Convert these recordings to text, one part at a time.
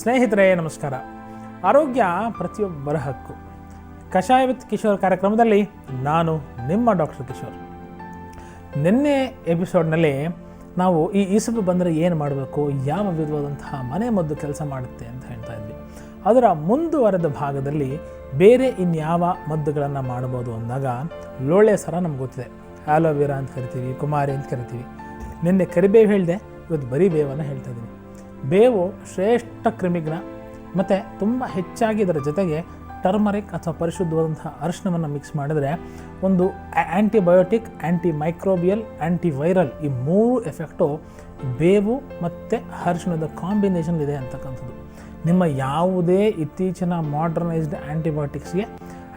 ಸ್ನೇಹಿತರೆ ನಮಸ್ಕಾರ. ಆರೋಗ್ಯ ಪ್ರತಿಯೊಬ್ಬರ ಹಕ್ಕು. ಕಷಾಯ ವಿತ್ ಕಿಶೋರ್ ಕಾರ್ಯಕ್ರಮದಲ್ಲಿ ನಾನು ನಿಮ್ಮ ಡಾಕ್ಟರ್ ಕಿಶೋರ್. ನಿನ್ನೆ ಎಪಿಸೋಡ್ನಲ್ಲಿ ನಾವು ಈ ಇಸುಬು ಬಂದರೆ ಏನು ಮಾಡಬೇಕು, ಯಾವ ವಿಧವಾದಂತಹ ಮನೆ ಮದ್ದು ಕೆಲಸ ಮಾಡುತ್ತೆ ಅಂತ ಹೇಳ್ತಾ ಇದ್ವಿ. ಅದರ ಮುಂದುವರೆದ ಭಾಗದಲ್ಲಿ ಬೇರೆ ಇನ್ಯಾವ ಮದ್ದುಗಳನ್ನು ಮಾಡ್ಬೋದು ಅಂದಾಗ ಲೋಳೆ ಸರ ನಮ್ಗೆ ಗೊತ್ತಿದೆ. ಆಲೋವೆರಾ ಅಂತ ಕರಿತೀವಿ, ಕುಮಾರಿ ಅಂತ ಕರಿತೀವಿ. ನಿನ್ನೆ ಕರಿಬೇವು ಹೇಳಿದೆ, ಇವತ್ತು ಬರೀ ಬೇವನ್ನು ಹೇಳ್ತಾ ಇದ್ದೀನಿ. ಬೇವು ಶ್ರೇಷ್ಠ ಕ್ರಿಮಿಗ್ನ ಮತ್ತು ತುಂಬ ಹೆಚ್ಚಾಗಿ ಇದರ ಜೊತೆಗೆ ಟರ್ಮರಿಕ್ ಅಥವಾ ಪರಿಶುದ್ಧವಾದಂತಹ ಅರಿಶಿಣವನ್ನು ಮಿಕ್ಸ್ ಮಾಡಿದರೆ ಒಂದು ಆ್ಯಂಟಿಬಯೋಟಿಕ್, ಆ್ಯಂಟಿ ಮೈಕ್ರೋಬಿಯಲ್, ಆ್ಯಂಟಿವೈರಲ್ ಈ ಮೂರು ಎಫೆಕ್ಟು ಬೇವು ಮತ್ತು ಅರಿಶಿಣದ ಕಾಂಬಿನೇಷನ್ ಇದೆ ಅಂತಕ್ಕಂಥದ್ದು. ನಿಮ್ಮ ಯಾವುದೇ ಇತ್ತೀಚಿನ ಮಾಡರ್ನೈಸ್ಡ್ ಆ್ಯಂಟಿಬಯೋಟಿಕ್ಸ್ಗೆ,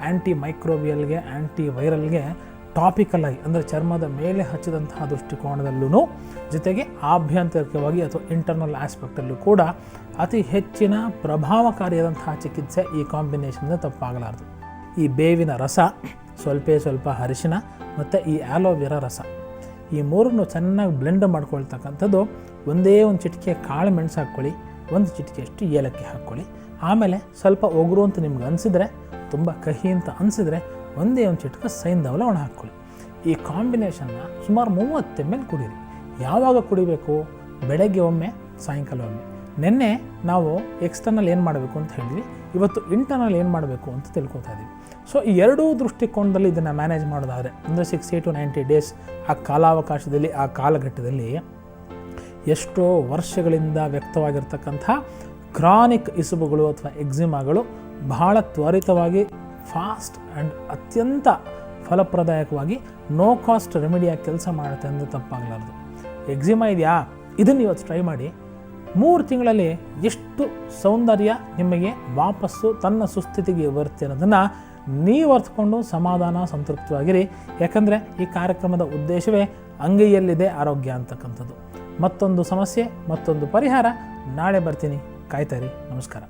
ಆ್ಯಂಟಿ ಮೈಕ್ರೋಬಿಯಲ್ಗೆ, ಆ್ಯಂಟಿವೈರಲ್ಗೆ ಟಾಪಿಕಲ್ ಆಗಿ ಅಂದರೆ ಚರ್ಮದ ಮೇಲೆ ಹಚ್ಚಿದಂತಹ ದೃಷ್ಟಿಕೋನದಲ್ಲೂ ಜೊತೆಗೆ ಆಭ್ಯಂತರಿಕವಾಗಿ ಅಥವಾ ಇಂಟರ್ನಲ್ ಆಸ್ಪೆಕ್ಟಲ್ಲೂ ಕೂಡ ಅತಿ ಹೆಚ್ಚಿನ ಪ್ರಭಾವಕಾರಿಯಾದಂತಹ ಚಿಕಿತ್ಸೆ ಈ ಕಾಂಬಿನೇಷನ್ಗೆ ತಪ್ಪಾಗಲಾರದು. ಈ ಬೇವಿನ ರಸ, ಸ್ವಲ್ಪ ಅರಿಶಿಣ ಮತ್ತು ಈ ಆಲೋವೆರಾ ರಸ, ಈ ಮೂರನ್ನು ಚೆನ್ನಾಗಿ ಬ್ಲೆಂಡ್ ಮಾಡ್ಕೊಳ್ತಕ್ಕಂಥದ್ದು. ಒಂದೇ ಒಂದು ಚಿಟಿಕೆ ಕಾಳು ಮೆಣಸು ಹಾಕ್ಕೊಳ್ಳಿ, ಒಂದು ಚಿಟಿಕೆಯಷ್ಟು ಏಲಕ್ಕಿ ಹಾಕ್ಕೊಳ್ಳಿ. ಆಮೇಲೆ ಸ್ವಲ್ಪ ಒಗರು ಅಂತ ನಿಮ್ಗೆ ಅನಿಸಿದರೆ, ತುಂಬ ಕಹಿ ಅಂತ ಅನಿಸಿದರೆ ಒಂದೇ ಒಂದು ಚಿಟಿಕೆ ಸೈಂಧವಲ ಒಣ ಹಾಕ್ಕೊಳ್ಳಿ. ಈ ಕಾಂಬಿನೇಷನ್ನ ಸುಮಾರು 30 ml ಕುಡೀರಿ. ಯಾವಾಗ ಕುಡಿಬೇಕು? ಬೆಳಗ್ಗೆ ಒಮ್ಮೆ, ಸಾಯಂಕಾಲ ಒಮ್ಮೆ. ನಿನ್ನೆ ನಾವು ಎಕ್ಸ್ಟರ್ನಲ್ ಏನು ಮಾಡಬೇಕು ಅಂತ ಹೇಳಿದ್ವಿ, ಇವತ್ತು ಇಂಟರ್ನಲ್ ಏನು ಮಾಡಬೇಕು ಅಂತ ತಿಳ್ಕೊತಾ ಇದ್ದೀವಿ. ಸೊ ಈ ಎರಡೂ ದೃಷ್ಟಿಕೋನದಲ್ಲಿ ಇದನ್ನು ಮ್ಯಾನೇಜ್ ಮಾಡೋದಾದರೆ ಅಂದರೆ 60 to 90 days ಆ ಕಾಲಾವಕಾಶದಲ್ಲಿ, ಆ ಕಾಲಘಟ್ಟದಲ್ಲಿ ಎಷ್ಟೋ ವರ್ಷಗಳಿಂದ ವ್ಯಕ್ತವಾಗಿರ್ತಕ್ಕಂಥ ಕ್ರಾನಿಕ್ ಇಸುಬುಗಳು ಅಥವಾ ಎಕ್ಸಿಮಾಗಳು ಬಹಳ ತ್ವರಿತವಾಗಿ, ಫಾಸ್ಟ್ ಆ್ಯಂಡ್ ಅತ್ಯಂತ ಫಲಪ್ರದಾಯಕವಾಗಿ ನೋ ಕಾಸ್ಟ್ ರೆಮಿಡಿಯಾಗಿ ಕೆಲಸ ಮಾಡುತ್ತೆ ಅಂದರೆ ತಪ್ಪಾಗಲಾರ್ದು. ಎಕ್ಸಿಮಾ ಇದೆಯಾ? ಇದನ್ನು ಇವತ್ತು ಟ್ರೈ ಮಾಡಿ. 3 ತಿಂಗಳಲ್ಲಿ ಎಷ್ಟು ಸೌಂದರ್ಯ ನಿಮಗೆ ವಾಪಸ್ಸು ತನ್ನ ಸುಸ್ಥಿತಿಗೆ ಬರುತ್ತೆ ಅನ್ನೋದನ್ನು ನೀವು ಅರ್ಥಕೊಂಡು ಸಮಾಧಾನ, ಸಂತೃಪ್ತವಾಗಿರಿ. ಯಾಕಂದರೆ ಈ ಕಾರ್ಯಕ್ರಮದ ಉದ್ದೇಶವೇ ಅಂಗೈಯಲ್ಲಿದೆ ಆರೋಗ್ಯ ಅಂತಕ್ಕಂಥದ್ದು. ಮತ್ತೊಂದು ಸಮಸ್ಯೆ, ಮತ್ತೊಂದು ಪರಿಹಾರ. ನಾಳೆ ಬರ್ತೀನಿ, ಕಾಯ್ತಾರಿ. ನಮಸ್ಕಾರ.